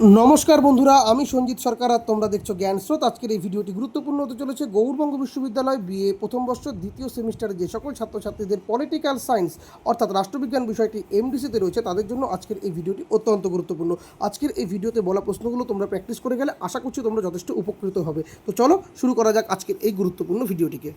নমস্কার বন্ধুরা, আমি সঞ্জিত সরকার আর তোমরা দেখছো জ্ঞান স্রোত। আজকের এই ভিডিওটি গুরুত্বপূর্ণ হতে চলেছে। গৌড়বঙ্গ বিশ্ববিদ্যালয় বিএ প্রথম বর্ষ দ্বিতীয় সেমিস্টারে যে সকল ছাত্রছাত্রীদের পলিটিক্যাল সায়েন্স অর্থাৎ রাষ্ট্রবিজ্ঞান বিষয়টি এমডিসিতে রয়েছে তাদের জন্য আজকের এই ভিডিওটি অত্যন্ত গুরুত্বপূর্ণ। আজকের এই ভিডিওতে বলা প্রশ্নগুলো তোমরা প্র্যাকটিস করে গেলে আশা করছি তোমরা যথেষ্ট উপকৃত হবে। তো চলো শুরু করা যাক আজকের এই গুরুত্বপূর্ণ ভিডিওটিকে।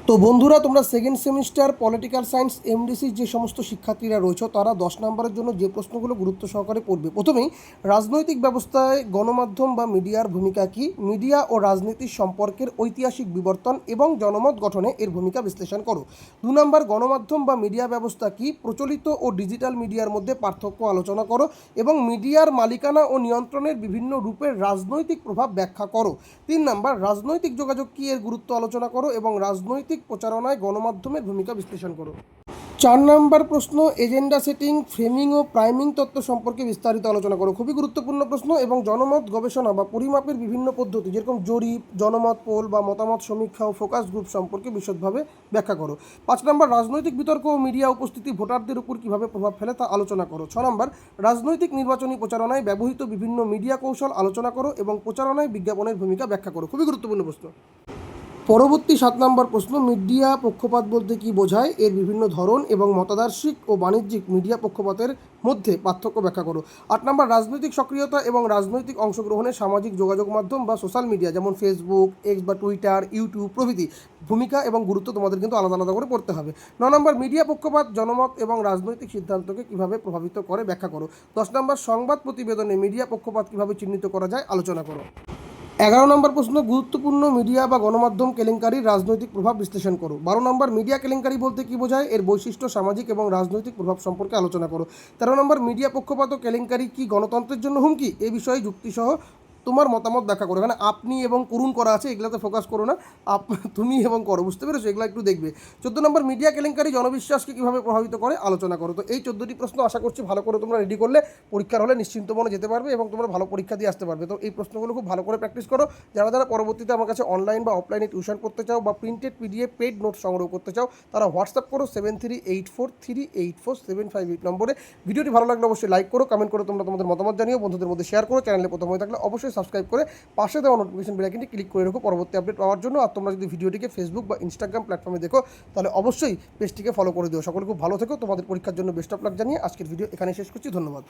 তো বন্ধুরা, তোমরা সেকেন্ড সেমিস্টার পলিটিক্যাল সায়েন্স এমডিসির যে সমস্ত শিক্ষার্থীরা রয়েছে তারা 10 নম্বরের জন্য যে প্রশ্নগুলো গুরুত্ব সহকারে পড়বে। প্রথমেই, রাজনৈতিক ব্যবস্থায় গণমাধ্যম বা মিডিয়ার ভূমিকা কী, মিডিয়া ও রাজনীতির সম্পর্কের ঐতিহাসিক বিবর্তন এবং জনমত গঠনে এর ভূমিকা বিশ্লেষণ করো। 2 নম্বর, গণমাধ্যম বা মিডিয়া ব্যবস্থা কী, প্রচলিত ও ডিজিটাল মিডিয়ার মধ্যে পার্থক্য আলোচনা করো এবং মিডিয়ার মালিকানা ও নিয়ন্ত্রণের বিভিন্ন রূপের রাজনৈতিক প্রভাব ব্যাখ্যা করো। 3 নম্বর, রাজনৈতিক যোগাযোগ কী, এর গুরুত্ব আলোচনা করো এবং রাজনৈতিক প্রচারণায় গণমাধ্যমের ভূমিকা বিশ্লেষণ করো। 4 নম্বর প্রশ্ন, এজেন্ডা সেটিং, ফ্রেমিং ও প্রাইমিং তত্ত্ব সম্পর্কে বিস্তারিত আলোচনা করো। খুবই গুরুত্বপূর্ণ প্রশ্ন এবং জনমত গবেষণা বা পরিমাপের বিভিন্ন পদ্ধতি যেরকম জরিপ, জনমত পোল বা মতামত সমীক্ষা ও ফোকাস গ্রুপ সম্পর্কে বিশদভাবে ব্যাখ্যা করো। 5 নম্বর, রাজনৈতিক বিতর্ক ও মিডিয়া উপস্থিতি ভোটারদের উপর কীভাবে প্রভাব ফেলে তা আলোচনা করো। 6 নম্বর, রাজনৈতিক নির্বাচনী প্রচারণায় ব্যবহৃত বিভিন্ন মিডিয়া কৌশল আলোচনা করো এবং প্রচারণায় বিজ্ঞাপনের ভূমিকা ব্যাখ্যা করো। খুবই গুরুত্বপূর্ণ প্রশ্ন। পরবর্তী 7 নম্বর প্রশ্ন, মিডিয়া পক্ষপাত বলতে কী বোঝায়, এর বিভিন্ন ধরন এবং মতাদর্শিক ও বাণিজ্যিক মিডিয়া পক্ষপাতের মধ্যে পার্থক্য ব্যাখ্যা করো। 8 নম্বর, রাজনৈতিক সক্রিয়তা এবং রাজনৈতিক অংশগ্রহণের সামাজিক যোগাযোগ মাধ্যম বা সোশ্যাল মিডিয়া যেমন ফেসবুক, এক্স বা টুইটার, ইউটিউব প্রভৃতি ভূমিকা এবং গুরুত্ব তোমাদের কিন্তু আলাদা আলাদা করে পড়তে হবে। 9 নম্বর, মিডিয়া পক্ষপাত জনমত এবং রাজনৈতিক সিদ্ধান্তকে কীভাবে প্রভাবিত করে ব্যাখ্যা করো। 10 নম্বর, সংবাদ প্রতিবেদনে মিডিয়া পক্ষপাত কীভাবে চিহ্নিত করা যায় আলোচনা করো। 11 নম্বর প্রশ্ন, গুরুত্বপূর্ণ মিডিয়া বা গণমাধ্যম কেলেঙ্কারির রাজনৈতিক প্রভাব বিশ্লেষণ করো। 12 নম্বর, মিডিয়া কেলেঙ্কারি বলতে কী বোঝায়, এর বৈশিষ্ট্য, সামাজিক এবং রাজনৈতিক প্রভাব সম্পর্কে আলোচনা করো। 13 নম্বর, মিডিয়া পক্ষপাত ও কেলেঙ্কারি কি গণতন্ত্রের জন্য হুমকি, এ বিষয়ে যুক্তিসহ তোমার মতামত ব্যাখ্যা করো। এখানে আপনি এবং করুণ করা আছে, এগুলোতে ফোকাস করো না, তুমি এবং করো, বুঝতে পেরেছো, এগুলো একটু দেখবে। 14 নম্বর, মিডিয়া কেলেঙ্কারি জনবিশ্বাসকে কীভাবে প্রভাবিত করে আলোচনা করো। তো এই 14টি প্রশ্ন আশা করছি ভালো করে তোমরা রেডি করলে পরীক্ষার হলে নিশ্চিন্ত মনে যেতে পারবে এবং তোমরা ভালো পরীক্ষা দিয়ে আসতে পারবে। তো এই প্রশ্নগুলো খুব ভালো করে প্র্যাকটিস করো। যারা যারা পরবর্তীতে আমার কাছে অনলাইন বা অফলাইনে টিউশন করতে চাও বা প্রিন্টেড পিডিএফ পেড নোট সংগ্রহ করতে চাও তারা হোয়াটসঅ্যাপ করো 7384384758 নম্বরে। ভিডিওটি ভালো লাগলে অবশ্যই লাইক করো, কমেন্ট করে তোমরা তোমাদের মতামত জানিও, বন্ধুদের মধ্যে শেয়ার করো। চ্যানেলে প্রথম হয়ে থাকলে অবশ্যই সাবস্ক্রাইব করে পাশে দেওয়া নোটিফিকেশন বেল আইকনটি ক্লিক করে রাখো পরবর্তী আপডেট পাওয়ার জন্য। আর তোমরা যদি ভিডিওটিকে ফেসবুক বা ইনস্টাগ্রাম প্ল্যাটফর্মে দেখো তাহলে অবশ্যই পেজটিকে ফলো করে দিও। সকলে খুব ভালো থেকো, তোমাদের পরীক্ষার জন্য বেস্ট অফ লাক জানিয়ে আজকের ভিডিও এখানে শেষ করছি। ধন্যবাদ।